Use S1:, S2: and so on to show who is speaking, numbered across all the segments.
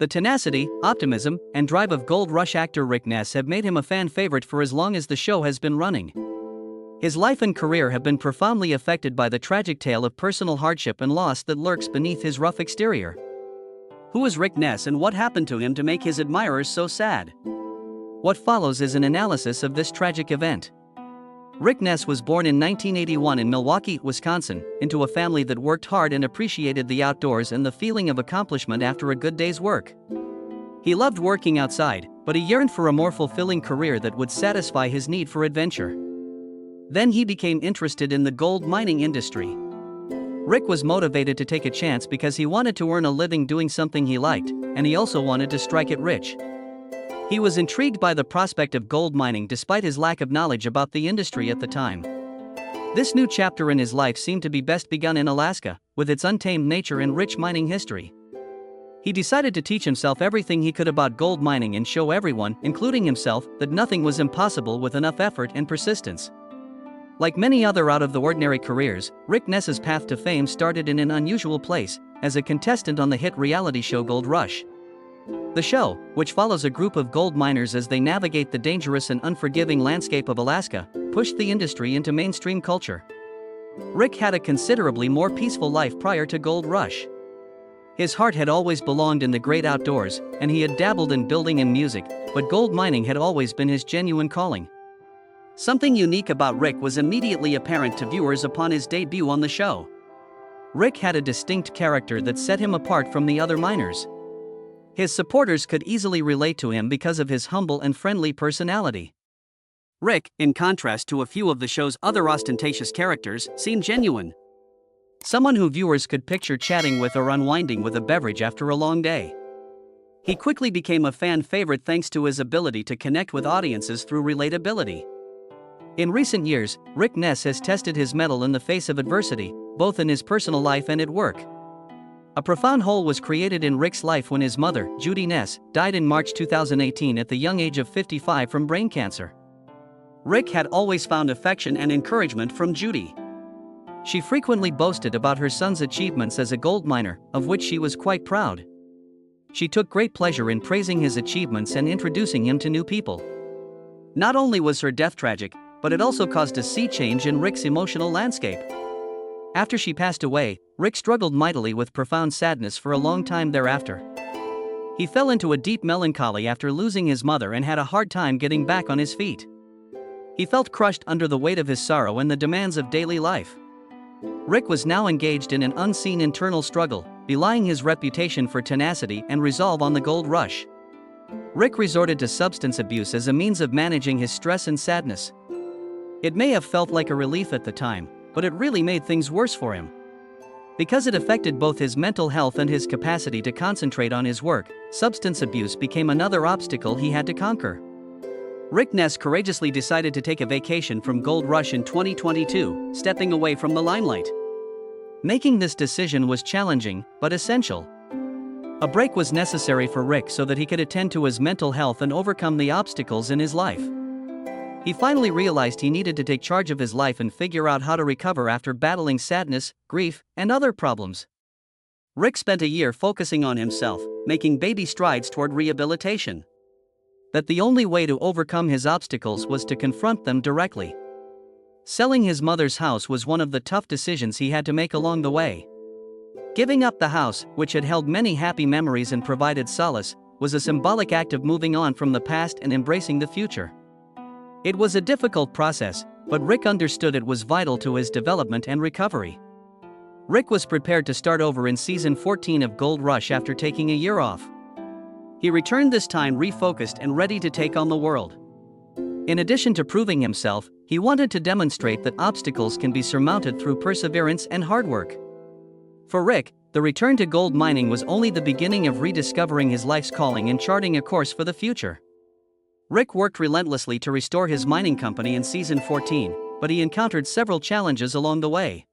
S1: The tenacity, optimism, and drive of Gold Rush actor Rick Ness have made him a fan favorite for as long as the show has been running. His life and career have been profoundly affected by the tragic tale of personal hardship and loss that lurks beneath his rough exterior. Who is Rick Ness and what happened to him to make his admirers so sad? What follows is an analysis of this tragic event. Rick Ness was born in 1981 in Milwaukee, Wisconsin, into a family that worked hard and appreciated the outdoors and the feeling of accomplishment after a good day's work. He loved working outside, but he yearned for a more fulfilling career that would satisfy his need for adventure. Then he became interested in the gold mining industry. Rick was motivated to take a chance because he wanted to earn a living doing something he liked, and he also wanted to strike it rich. He was intrigued by the prospect of gold mining despite his lack of knowledge about the industry at the time. This new chapter in his life seemed to be best begun in Alaska, with its untamed nature and rich mining history. He decided to teach himself everything he could about gold mining and show everyone, including himself, that nothing was impossible with enough effort and persistence. Like many other out-of-the-ordinary careers, Rick Ness's path to fame started in an unusual place, as a contestant on the hit reality show Gold Rush. The show, which follows a group of gold miners as they navigate the dangerous and unforgiving landscape of Alaska, pushed the industry into mainstream culture. Rick had a considerably more peaceful life prior to Gold Rush. His heart had always belonged in the great outdoors, and he had dabbled in building and music, but gold mining had always been his genuine calling. Something unique about Rick was immediately apparent to viewers upon his debut on the show. Rick had a distinct character that set him apart from the other miners. His supporters could easily relate to him because of his humble and friendly personality. Rick, in contrast to a few of the show's other ostentatious characters, seemed genuine. Someone who viewers could picture chatting with or unwinding with a beverage after a long day. He quickly became a fan favorite thanks to his ability to connect with audiences through relatability. In recent years, Rick Ness has tested his mettle in the face of adversity, both in his personal life and at work. A profound hole was created in Rick's life when his mother, Judy Ness, died in March 2018 at the young age of 55 from brain cancer. Rick had always found affection and encouragement from Judy. She frequently boasted about her son's achievements as a gold miner, of which she was quite proud. She took great pleasure in praising his achievements and introducing him to new people. Not only was her death tragic, but it also caused a sea change in Rick's emotional landscape. After she passed away, Rick struggled mightily with profound sadness for a long time thereafter. He fell into a deep melancholy after losing his mother and had a hard time getting back on his feet. He felt crushed under the weight of his sorrow and the demands of daily life. Rick was now engaged in an unseen internal struggle, belying his reputation for tenacity and resolve on the gold rush. Rick resorted to substance abuse as a means of managing his stress and sadness. It may have felt like a relief at the time, but it really made things worse for him. Because it affected both his mental health and his capacity to concentrate on his work, substance abuse became another obstacle he had to conquer. Rick Ness courageously decided to take a vacation from Gold Rush in 2022, stepping away from the limelight. Making this decision was challenging, but essential. A break was necessary for Rick so that he could attend to his mental health and overcome the obstacles in his life. He finally realized he needed to take charge of his life and figure out how to recover after battling sadness, grief, and other problems. Rick spent a year focusing on himself, making baby strides toward rehabilitation. That the only way to overcome his obstacles was to confront them directly. Selling his mother's house was one of the tough decisions he had to make along the way. Giving up the house, which had held many happy memories and provided solace, was a symbolic act of moving on from the past and embracing the future. It was a difficult process, but Rick understood it was vital to his development and recovery. Rick was prepared to start over in season 14 of Gold Rush after taking a year off. He returned this time refocused and ready to take on the world. In addition to proving himself, he wanted to demonstrate that obstacles can be surmounted through perseverance and hard work. For Rick, the return to gold mining was only the beginning of rediscovering his life's calling and charting a course for the future. Rick worked relentlessly to restore his mining company in season 14, but he encountered several challenges along the way.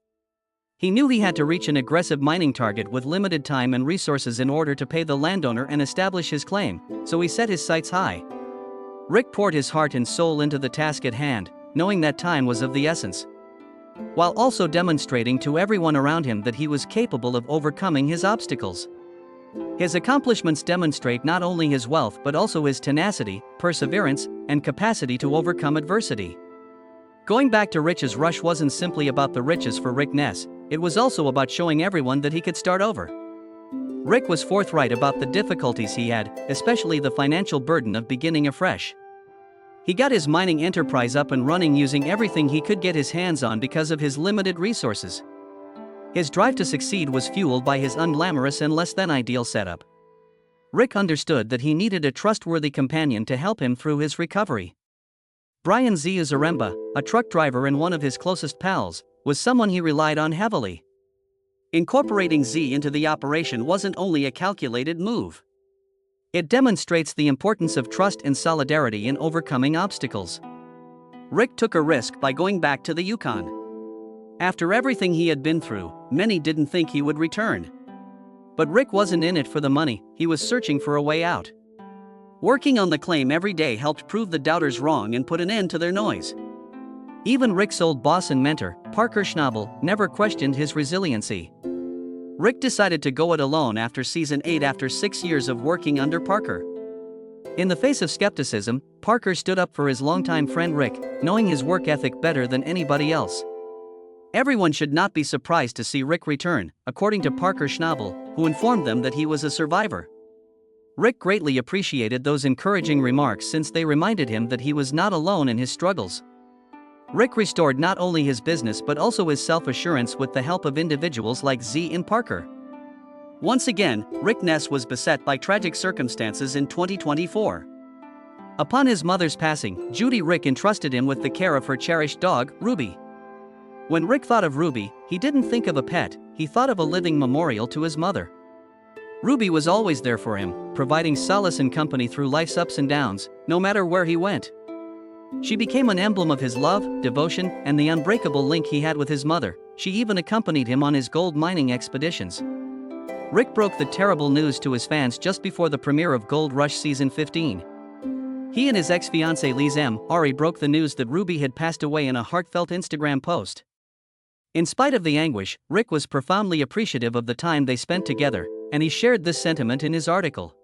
S1: He knew he had to reach an aggressive mining target with limited time and resources in order to pay the landowner and establish his claim, so he set his sights high. Rick poured his heart and soul into the task at hand, knowing that time was of the essence, while also demonstrating to everyone around him that he was capable of overcoming his obstacles. His accomplishments demonstrate not only his wealth but also his tenacity, perseverance, and capacity to overcome adversity. Going back to riches rush wasn't simply about the riches for Rick Ness, it was also about showing everyone that he could start over. Rick was forthright about the difficulties he had, especially the financial burden of beginning afresh. He got his mining enterprise up and running using everything he could get his hands on because of his limited resources. His drive to succeed was fueled by his unglamorous and less than ideal setup. Rick understood that he needed a trustworthy companion to help him through his recovery. Brian Z. Zaremba, a truck driver and one of his closest pals, was someone he relied on heavily. Incorporating Z into the operation wasn't only a calculated move. It demonstrates the importance of trust and solidarity in overcoming obstacles. Rick took a risk by going back to the Yukon. After everything he had been through, many didn't think he would return. But Rick wasn't in it for the money, he was searching for a way out. Working on the claim every day helped prove the doubters wrong and put an end to their noise. Even Rick's old boss and mentor, Parker Schnabel, never questioned his resiliency. Rick decided to go it alone after season 8 after 6 years of working under Parker. In the face of skepticism, Parker stood up for his longtime friend Rick, knowing his work ethic better than anybody else. Everyone should not be surprised to see Rick return, according to Parker Schnabel, who informed them that he was a survivor. Rick greatly appreciated those encouraging remarks since they reminded him that he was not alone in his struggles. Rick restored not only his business but also his self-assurance with the help of individuals like Z and Parker. Once again, Rick Ness was beset by tragic circumstances in 2024. Upon his mother's passing, Judy Rick entrusted him with the care of her cherished dog, Ruby. When Rick thought of Ruby, he didn't think of a pet, he thought of a living memorial to his mother. Ruby was always there for him, providing solace and company through life's ups and downs, no matter where he went. She became an emblem of his love, devotion, and the unbreakable link he had with his mother. She even accompanied him on his gold mining expeditions. Rick broke the terrible news to his fans just before the premiere of Gold Rush Season 15. He and his ex-fiancée Liz M. Ari broke the news that Ruby had passed away in a heartfelt Instagram post. In spite of the anguish, Rick was profoundly appreciative of the time they spent together, and he shared this sentiment in his article.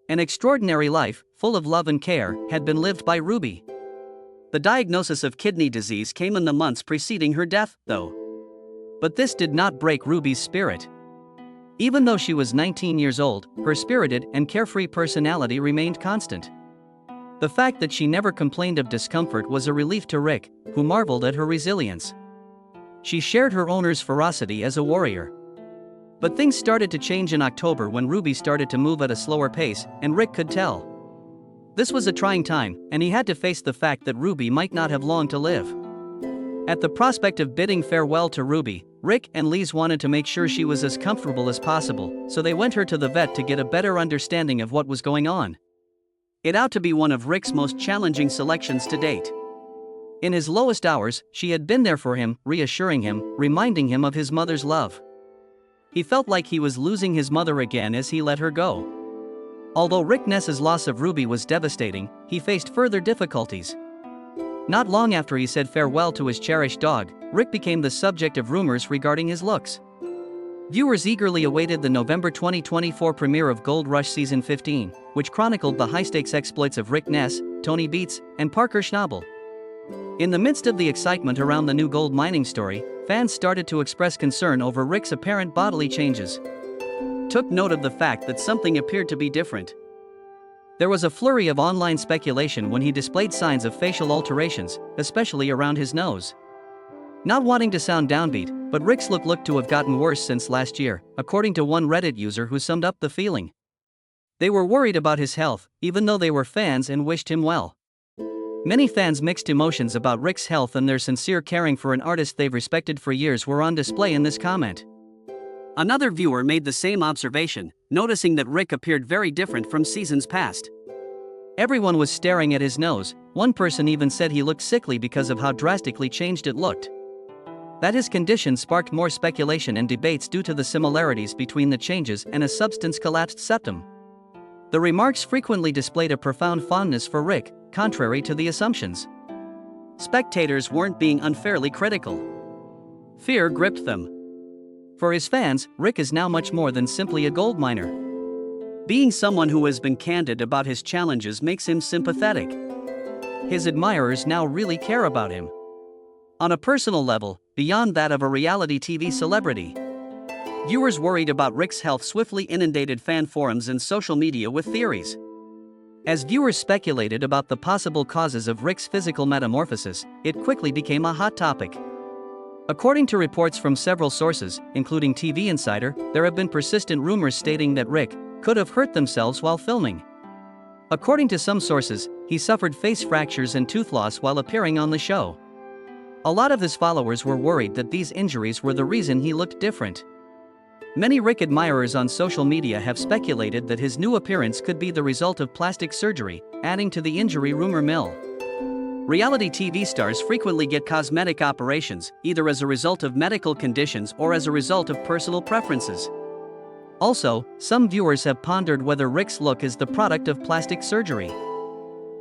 S1: An extraordinary life, full of love and care, had been lived by Ruby. The diagnosis of kidney disease came in the months preceding her death, though. But this did not break Ruby's spirit. Even though she was 19 years old, her spirited and carefree personality remained constant. The fact that she never complained of discomfort was a relief to Rick, who marveled at her resilience. She shared her owner's ferocity as a warrior. But things started to change in October when Ruby started to move at a slower pace, and Rick could tell. This was a trying time, and he had to face the fact that Ruby might not have long to live. At the prospect of bidding farewell to Ruby, Rick and Liz wanted to make sure she was as comfortable as possible, so they went her to the vet to get a better understanding of what was going on. It ought to be one of Rick's most challenging selections to date. In his lowest hours, she had been there for him, reassuring him, reminding him of his mother's love. He felt like he was losing his mother again as he let her go. Although Rick Ness's loss of Ruby was devastating, he faced further difficulties. Not long after he said farewell to his cherished dog, Rick became the subject of rumors regarding his looks. Viewers eagerly awaited the November 2024 premiere of Gold Rush Season 15, which chronicled the high-stakes exploits of Rick Ness, Tony Beets, and Parker Schnabel. In the midst of the excitement around the new gold mining story, fans started to express concern over Rick's apparent bodily changes. Took note of the fact that something appeared to be different. There was a flurry of online speculation when he displayed signs of facial alterations, especially around his nose. Not wanting to sound downbeat, but Rick's look looked to have gotten worse since last year, according to one Reddit user who summed up the feeling. They were worried about his health, even though they were fans and wished him well. Many fans' mixed emotions about Rick's health and their sincere caring for an artist they've respected for years were on display in this comment. Another viewer made the same observation, noticing that Rick appeared very different from seasons past. Everyone was staring at his nose, one person even said he looked sickly because of how drastically changed it looked. That his condition sparked more speculation and debates due to the similarities between the changes and a substance-collapsed septum. The remarks frequently displayed a profound fondness for Rick, contrary to the assumptions. Spectators weren't being unfairly critical. Fear gripped them. For his fans, Rick is now much more than simply a gold miner. Being someone who has been candid about his challenges makes him sympathetic. His admirers now really care about him. On a personal level, beyond that of a reality TV celebrity, viewers worried about Rick's health swiftly inundated fan forums and social media with theories. As viewers speculated about the possible causes of Rick's physical metamorphosis, it quickly became a hot topic. According to reports from several sources, including TV Insider, there have been persistent rumors stating that Rick could have hurt themselves while filming. According to some sources, he suffered face fractures and tooth loss while appearing on the show. A lot of his followers were worried that these injuries were the reason he looked different. Many Rick admirers on social media have speculated that his new appearance could be the result of plastic surgery, adding to the injury rumor mill. Reality TV stars frequently get cosmetic operations, either as a result of medical conditions or as a result of personal preferences. Also, some viewers have pondered whether Rick's look is the product of plastic surgery.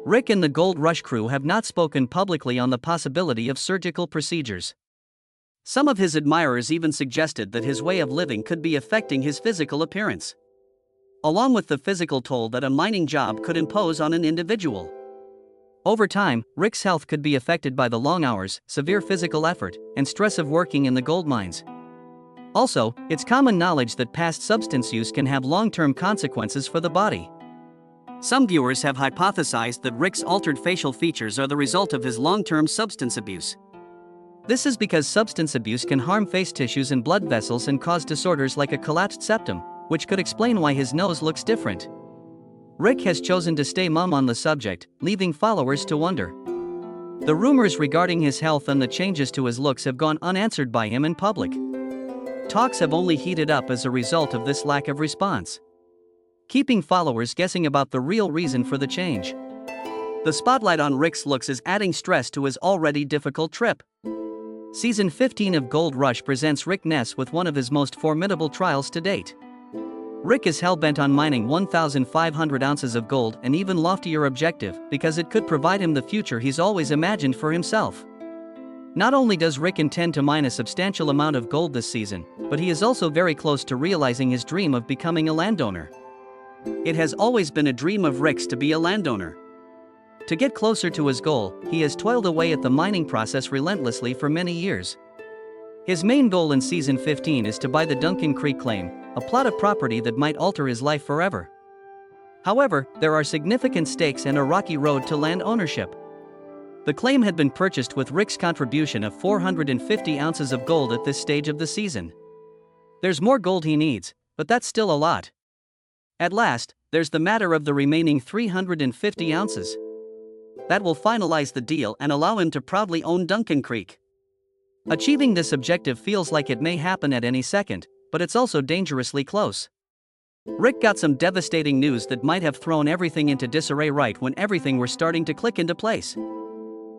S1: Rick and the Gold Rush crew have not spoken publicly on the possibility of surgical procedures. Some of his admirers even suggested that his way of living could be affecting his physical appearance, along with the physical toll that a mining job could impose on an individual. Over time, Rick's health could be affected by the long hours, severe physical effort, and stress of working in the gold mines. Also, it's common knowledge that past substance use can have long-term consequences for the body. Some viewers have hypothesized that Rick's altered facial features are the result of his long-term substance abuse. This is because substance abuse can harm face tissues and blood vessels and cause disorders like a collapsed septum, which could explain why his nose looks different. Rick has chosen to stay mum on the subject, leaving followers to wonder. The rumors regarding his health and the changes to his looks have gone unanswered by him in public. Talks have only heated up as a result of this lack of response, keeping followers guessing about the real reason for the change. The spotlight on Rick's looks is adding stress to his already difficult trip. Season 15 of Gold Rush presents Rick Ness with one of his most formidable trials to date. Rick is hell-bent on mining 1,500 ounces of gold, an even loftier objective, because it could provide him the future he's always imagined for himself. Not only does Rick intend to mine a substantial amount of gold this season, but he is also very close to realizing his dream of becoming a landowner. It has always been a dream of Rick's to be a landowner. To get closer to his goal, he has toiled away at the mining process relentlessly for many years. His main goal in Season 15 is to buy the Duncan Creek claim, a plot of property that might alter his life forever. However, there are significant stakes and a rocky road to land ownership. The claim had been purchased with Rick's contribution of 450 ounces of gold at this stage of the season. There's more gold he needs, but that's still a lot. At last, there's the matter of the remaining 350 ounces. That will finalize the deal and allow him to proudly own Duncan Creek. Achieving this objective feels like it may happen at any second, but it's also dangerously close. Rick got some devastating news that might have thrown everything into disarray right when everything were starting to click into place.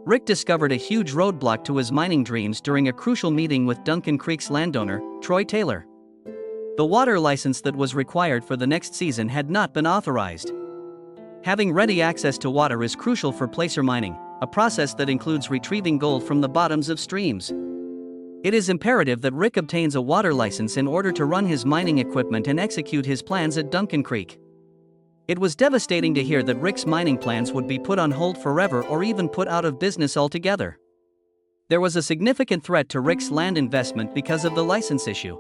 S1: Rick discovered a huge roadblock to his mining dreams during a crucial meeting with Duncan Creek's landowner, Troy Taylor. The water license that was required for the next season had not been authorized. Having ready access to water is crucial for placer mining, a process that includes retrieving gold from the bottoms of streams. It is imperative that Rick obtains a water license in order to run his mining equipment and execute his plans at Duncan Creek. It was devastating to hear that Rick's mining plans would be put on hold forever or even put out of business altogether. There was a significant threat to Rick's land investment because of the license issue.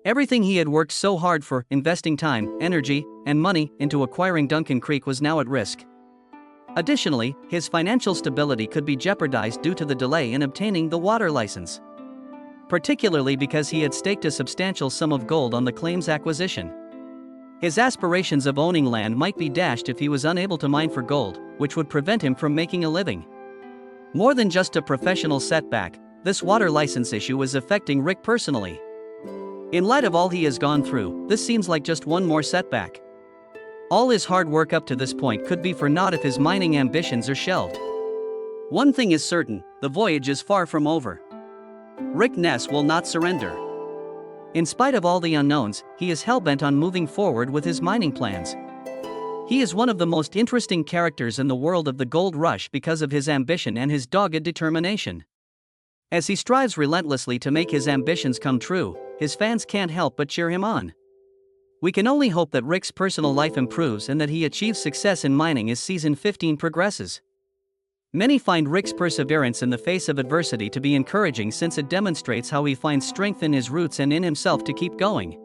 S1: Everything he had worked so hard for, investing time, energy, and money into acquiring Duncan Creek, was now at risk. Additionally, his financial stability could be jeopardized due to the delay in obtaining the water license, particularly because he had staked a substantial sum of gold on the claim's acquisition. His aspirations of owning land might be dashed if he was unable to mine for gold, which would prevent him from making a living. More than just a professional setback, this water license issue is affecting Rick personally. In light of all he has gone through, this seems like just one more setback. All his hard work up to this point could be for naught if his mining ambitions are shelved. One thing is certain, the voyage is far from over. Rick Ness will not surrender. In spite of all the unknowns, he is hell-bent on moving forward with his mining plans. He is one of the most interesting characters in the world of the Gold Rush because of his ambition and his dogged determination. As he strives relentlessly to make his ambitions come true, his fans can't help but cheer him on. We can only hope that Rick's personal life improves and that he achieves success in mining as season 15 progresses. Many find Rick's perseverance in the face of adversity to be encouraging since it demonstrates how he finds strength in his roots and in himself to keep going.